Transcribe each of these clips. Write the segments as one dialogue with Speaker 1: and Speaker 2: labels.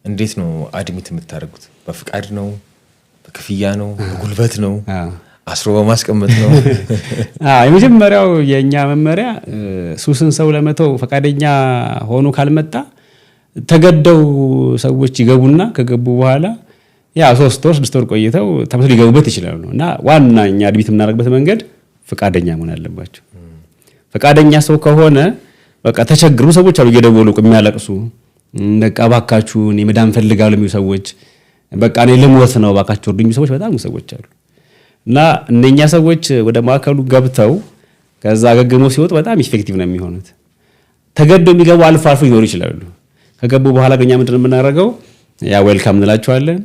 Speaker 1: እንዴት ነው አድሚት የምታደርጉት? በፍቃድ ነው? በክፍያ ነው? በጉልበት ነው? አስሮ በማስቀመጥ ነው?
Speaker 2: የመጀመሪያው የኛ መመሪያ ሱስን ሰው ለመተው ፈቃደኛ ሆኖ ካልመጣ ተገደው ሰዎች ይገቡና ከገቡ በኋላ ያ 3 ወር 6 ወር ቆይተው ተመልሰው ሊገቡበት ይችላሉ። እና ዋናኛ አድሚት የምናደርግበት መንገድ ፈቃደኛ መሆን አለባቸው። ፈቃደኛ ሰው ከሆነ በቃ ተቸግሩ ሰዎች አሉ እየደወሉ የሚያለቅሱ በቃ ባካችሁ እኔ መዳን ፈልጋለሁ የሚሉ ሰዎች በቃ እኔ ልሞት ነው ባካችሁ እርዱኝ ሰዎች በጣም ሰዎች አሉ። እና እነኛ ሰዎች ወደ ማዕከሉ ገብተው ከዛ አገግመው ሲወጡ በጣም ኢፌክቲቭ ነው የሚሆኑት። ተገደው የሚገቡ አልፎ አልፎ ይኖሩ ይችላሉ። ከገቡ በኋላ ግን ምንድነው የምናደርገው? ያ ዌልካም እንላቸዋለን።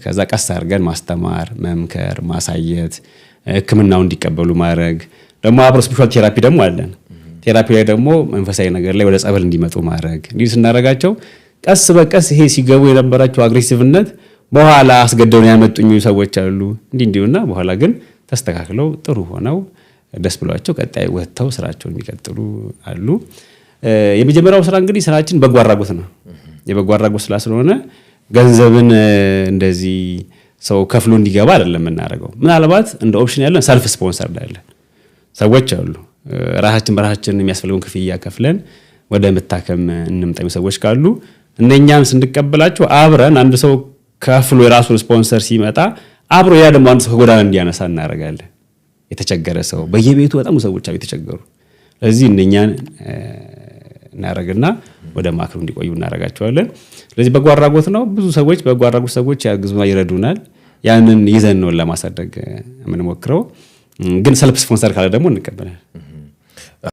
Speaker 2: ከዛ ቀስ አድርገን ማስተማር፣ መምከር፣ ማሳየት፣ ህክምናው እንዲቀበሉ ማድረግ። ደግሞ አብሮ ስፒሪቹዋል ቴራፒ ደግሞ አለን። ቴራፒ ላይ ደግሞ መንፈሳዊ ነገር ላይ ወደ ጸበል እንዲመጡ ማድረግ። እንዲህ ስናደርጋቸው ቀስ በቀስ ይሄ ሲገቡ የነበራቸው አግሬሲቭነት በኋላ አስገደው ያመጡኝ ሰዎች አሉ እንዲና በኋላ ግን ተስተካክለው ጥሩ ሆነው ደስ ብሏቸው ቀጣይ ወጥተው ስራቸውን የሚቀጥሉ አሉ። የመጀመሪያው ስራ እንግዲህ ስራችን በጎ አድራጎት ነው። የበጎ አድራጎት ስራ ስለሆነ ገንዘብን እንደዚህ ሰው ከፍሎ እንዲገባ አይደለም የምናደርገው። ምናልባት እንደ ኦፕሽን ያለን ሰልፍ ስፖንሰር ያለን ሰዎች አሉ። ራሳችን የሚያስፈልገውን ክፍያ ከፍለን ወደ መታከም እንምጣው ሰዎች ካሉ እነኛን ስንቀበላቸው አብረን አንድ ሰው ከፍሎ የራሱን ስፖንሰር ሲመጣ አብሮ ያ ደግሞ አንድ ሰው ከጎዳና እንዲያነሳ እናደርጋለን። የተቸገረ ሰው በየቤቱ በጣም ሰዎች አሉ የተቸገሩ። ስለዚህ እነኛን እናደርግና ወደ ማዕከሉ እንዲቆዩ እናደርጋቸዋለን። ስለዚህ በጎ አድራጎት ነው። ብዙ ሰዎች በጎ አድራጎት ሰዎች ያግዙና ይረዱናል። ያንን ይዘን ነው ለማሳደግ የምንሞክረው። ግን ሰልፍ ስፖንሰር ካለ ደግሞ እንቀበላለን።